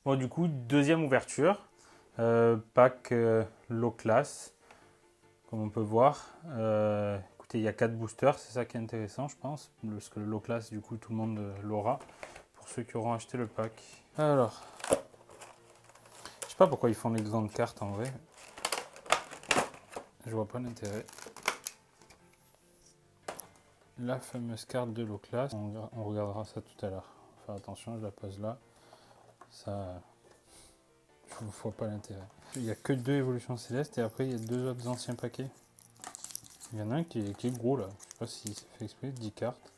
Bon, du coup, deuxième ouverture. Pack low class, comme on peut voir. Écoutez, il y a 4 boosters, c'est ça qui est intéressant, je pense. Parce que le low class, du coup, tout le monde l'aura. Pour ceux qui auront acheté le pack. Alors, je sais pas pourquoi ils font les grandes cartes en vrai. Je vois pas l'intérêt. La fameuse carte de low class. On regardera ça tout à l'heure. Faire attention, je la pose là. Ça, je ne vois pas l'intérêt. Il n'y a que 2 évolutions célestes et après il y a 2 autres anciens paquets. Il y en a un qui est gros là. Je sais pas si c'est fait exprès, 10 cartes,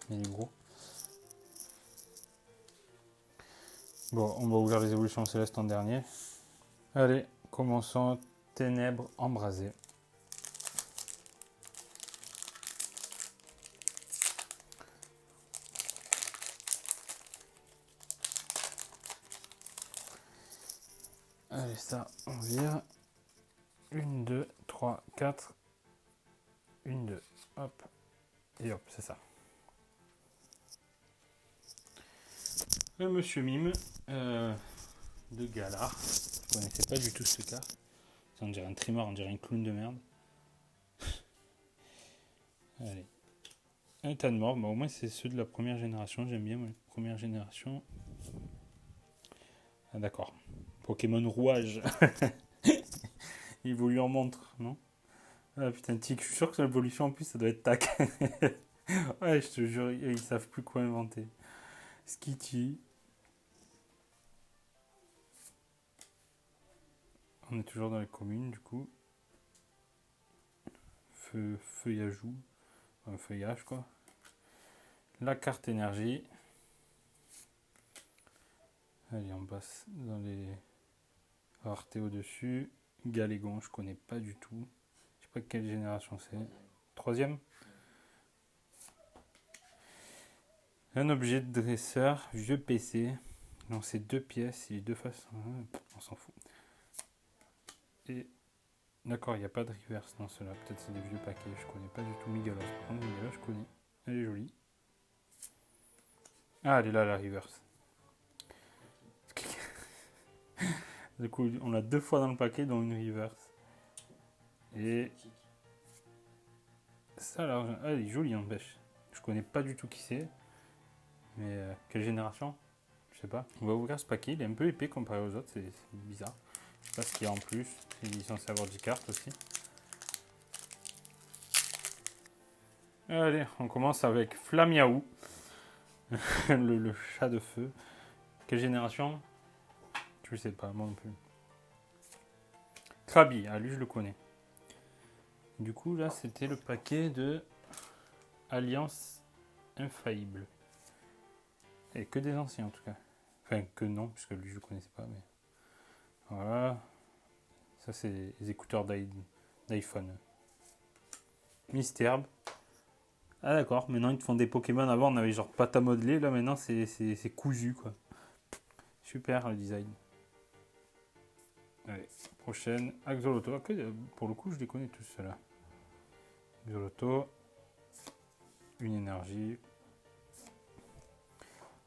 mais il est gros. Bon, on va ouvrir les évolutions célestes en dernier. Allez, commençons. Ténèbres embrasées. Allez, ça, on vire. 1, 2, 3, 4. 1, 2. Hop. Et hop, c'est ça. Le Monsieur Mime de Galar. Je connaissais pas du tout cette carte. On dirait un trimmer, on dirait un clown de merde. Allez. Un tas de morts, bah, au moins c'est ceux de la première génération, j'aime bien moi, la première génération. Ah d'accord. Pokémon rouage. Il vous lui en montre, non? Ah putain, tic, je suis sûr que l'évolution en plus ça doit être tac. Ouais, je te jure, ils savent plus quoi inventer. Skitty. On est toujours dans les communes du coup. Feuillagou. Un feuillage quoi. La carte énergie. Allez, on passe dans les raretés au-dessus. Galégon, je connais pas du tout. Je sais pas quelle génération c'est. Troisième. Un objet de dresseur, vieux PC. Non, c'est 2 pièces, il est 2 faces. On s'en fout. Et d'accord, il n'y a pas de reverse dans cela. Peut-être c'est des vieux paquets, je connais pas du tout. Migalos, par contre, Migalos, je connais. Elle est jolie. Ah, elle est là, la reverse. Du coup, on l'a 2 fois dans le paquet, dont une reverse. Et ça, là, elle est jolie, n'empêche. Je connais pas du tout qui c'est. Mais quelle génération? Je sais pas. On va ouvrir ce paquet, il est un peu épais comparé aux autres, c'est bizarre. Je sais pas ce qu'il y a en plus. Il est censé avoir 10 cartes aussi. Allez, on commence avec Flamiaou, le chat de feu. Quelle génération? Je sais pas, moi non plus. Krabi, ah lui je le connais. Du coup là c'était le paquet de Alliance Infaillible. Et que des anciens en tout cas. Enfin que non, puisque lui je le connaissais pas, mais voilà. Ça c'est les écouteurs d'iPhone. Mystherbe. Ah d'accord, maintenant ils te font des Pokémon. Avant on avait genre pâte à modeler, là maintenant c'est cousu quoi. Super le design. Allez, prochaine, Axoloto. Pour le coup, je les connais tous ceux-là. Axoloto, une énergie.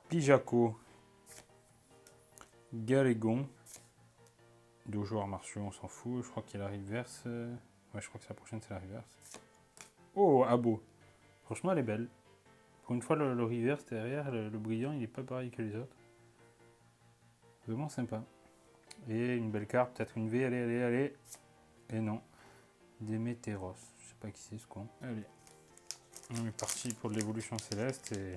Pijaco, Galégon, 2 joueurs martiaux, on s'en fout. Je crois qu'il y a la reverse. Ouais, je crois que la prochaine, c'est la reverse. Oh, Abo. Franchement, elle est belle. Pour une fois, le reverse derrière, le brillant, il est pas pareil que les autres. Vraiment sympa. Et une belle carte, peut-être une V, allez, allez, allez. Et non. Démétéros. Je sais pas qui c'est ce con. Allez. On est parti pour de l'évolution céleste et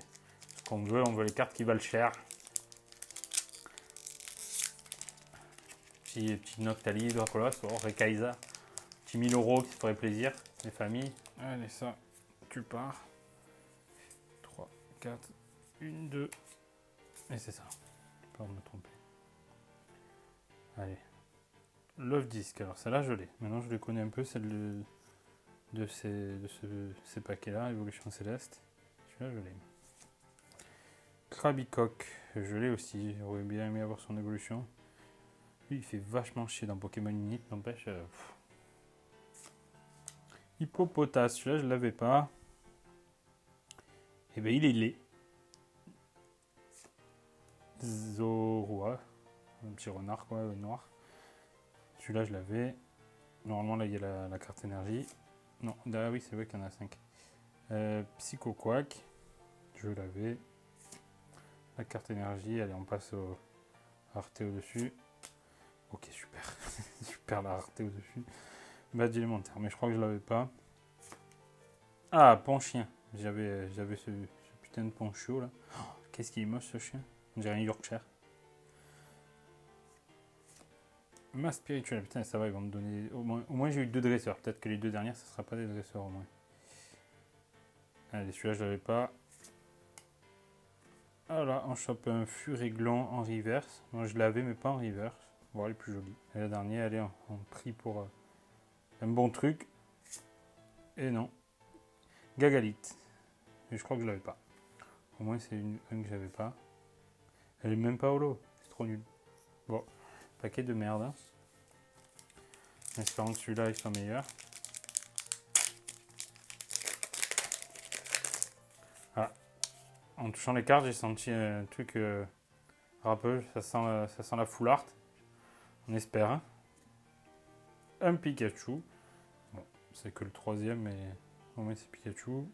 ce qu'on veut, on veut les cartes qui valent cher. Petit Noctali, Dracolos, oh, Rekaisa. Petit 1000 € qui se ferait plaisir, les familles. Allez, ça, tu pars. 3, 4, 1, 2. Et c'est ça. Je peux pas me tromper. Allez. Love Disc, alors celle-là je l'ai. Maintenant je les connais un peu, celle de ces paquets-là, Évolution Céleste. Celui-là je l'ai. Krabicock, je l'ai aussi. J'aurais bien aimé avoir son évolution. Lui, il fait vachement chier dans Pokémon Unite, n'empêche. Hippopotas, celui-là je l'avais pas. Et ben il est laid. Zorua. Un petit renard, quoi, noir. Celui-là, je l'avais. Normalement, là, il y a la carte énergie. Non, là, oui, c'est vrai qu'il y en a 5. Psycho Quack. Je l'avais. La carte énergie. Allez, on passe au rareté au-dessus. Ok, super. Super, la rareté au-dessus. Badge élémentaire, mais je crois que je l'avais pas. Ah, Ponchien. J'avais ce putain de poncho, là. Oh, qu'est-ce qu'il est moche, ce chien. On dirait un Yorkshire. Ma spirituelle, putain, ça va, ils vont me donner. Au moins j'ai eu 2 dresseurs. Peut-être que les 2 dernières, ce ne sera pas des dresseurs au moins. Allez, celui-là, je l'avais pas. Voilà, on chope un Furéglan en reverse. Moi, je l'avais, mais pas en reverse. Bon, elle est plus jolie. Et la dernière, elle est en prix pour un bon truc. Et non. Gagalite. Et je crois que je l'avais pas. Au moins, c'est une que j'avais pas. Elle est même pas holo. C'est trop nul. Bon, paquet de merde. Hein. En espérant que celui-là il soit meilleur. Ah. En touchant les cartes, j'ai senti un truc râpeux. Ça sent la full art. On espère. Hein. Un Pikachu. Bon, c'est que le 3e, mais au moins c'est Pikachu.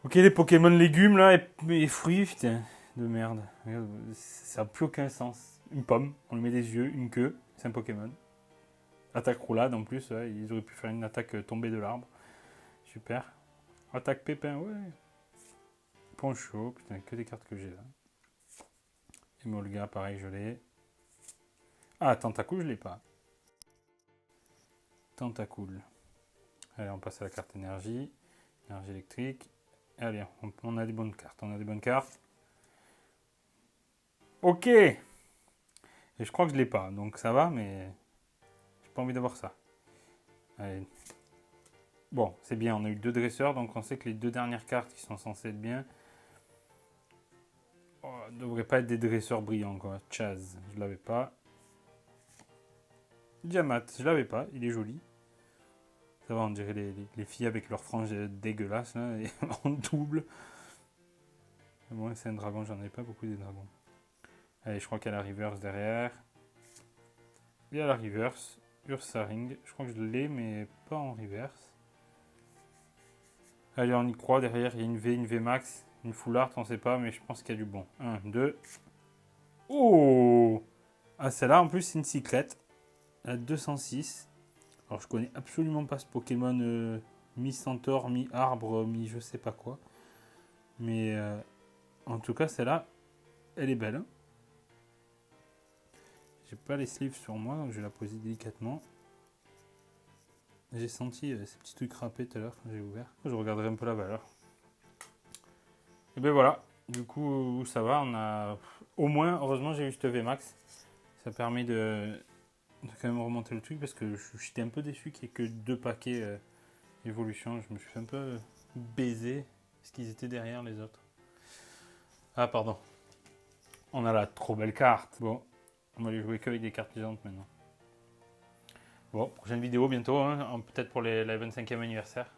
Ok, les Pokémon légumes là et fruits, putain, de merde. Ça n'a plus aucun sens. Une pomme, on lui met des yeux, une queue, c'est un Pokémon. Attaque roulade en plus, ouais, ils auraient pu faire une attaque tombée de l'arbre. Super. Attaque pépin, ouais. Poncho, putain, que des cartes que j'ai là. Emolga, pareil, je l'ai. Ah, Tentacool, je l'ai pas. Tentacool. Allez, on passe à la carte énergie. Énergie électrique. Allez, on a des bonnes cartes. On a des bonnes cartes. Ok. Et je crois que je l'ai pas. Donc ça va, mais j'ai pas envie d'avoir ça. Allez. Bon, c'est bien. On a eu 2 dresseurs. Donc on sait que les 2 dernières cartes qui sont censées être bien ne devraient pas être des dresseurs brillants, quoi. Chaz, je l'avais pas. Diamat, je l'avais pas. Il est joli. Ça va, on dirait les filles avec leurs franges dégueulasses, là, et en double. Moi, c'est un dragon, j'en ai pas beaucoup des dragons. Allez, je crois qu'il y a la reverse derrière. Il y a la reverse. Ursaring, je crois que je l'ai, mais pas en reverse. Allez, on y croit, derrière, il y a une V max, une full art, on sait pas, mais je pense qu'il y a du bon. 1, 2. Oh! Ah, celle-là, en plus, c'est une cyclette. Elle a 206. Alors, je connais absolument pas ce Pokémon mi-centaure, mi-arbre, mi-je sais pas quoi. Mais en tout cas, celle-là, elle est belle. Hein. J'ai pas les sleeves sur moi, donc je vais la poser délicatement. J'ai senti ces petits trucs râpés tout à l'heure quand j'ai ouvert. Je regarderai un peu la valeur. Et ben voilà, du coup, ça va. On a au moins, heureusement, j'ai eu cette VMAX. Ça permet de quand même remonter le truc parce que j'étais un peu déçu qu'il n'y ait que 2 paquets évolution. Je me suis fait un peu baiser parce qu'ils étaient derrière les autres. Ah, pardon. On a la trop belle carte. Bon, on va aller jouer qu'avec des cartes légendes maintenant. Bon, prochaine vidéo bientôt, hein, peut-être pour la 25e anniversaire.